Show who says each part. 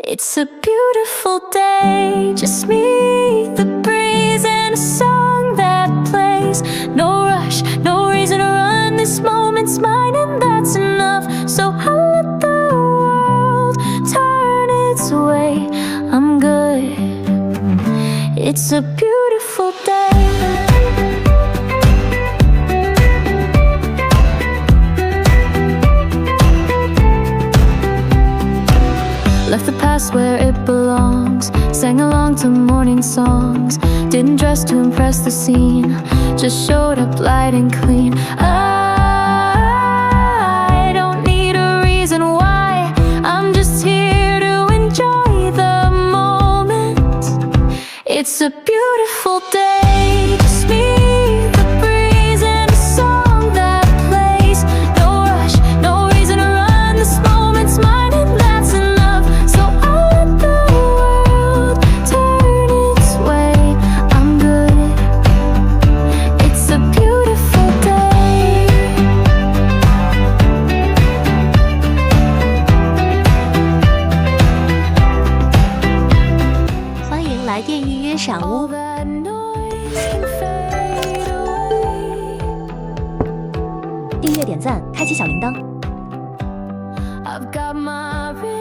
Speaker 1: It's a beautiful day, just me, the breeze, and a song that plays. No rush, no reason to run, this moment's mine and that's enough. So I'll let the world turn its way, I'm good. It's a beautiful day. Left the past where it belongs, sang along to morning songs. Didn't dress to impress the scene, just showed up light and clean. I don't need a reason why, I'm just here to enjoy the moment. It's a beautiful day, just me, the breeze, and a song that plays. No rush, no reason to run, this moment's mine and that's enough. So I'll let the world turn its way, I'm good. It's a beautiful day.
Speaker 2: 欢迎来电预约赏屋。
Speaker 1: All that noise can fade away.
Speaker 2: 订阅、点赞、开启小铃铛。
Speaker 1: I've got my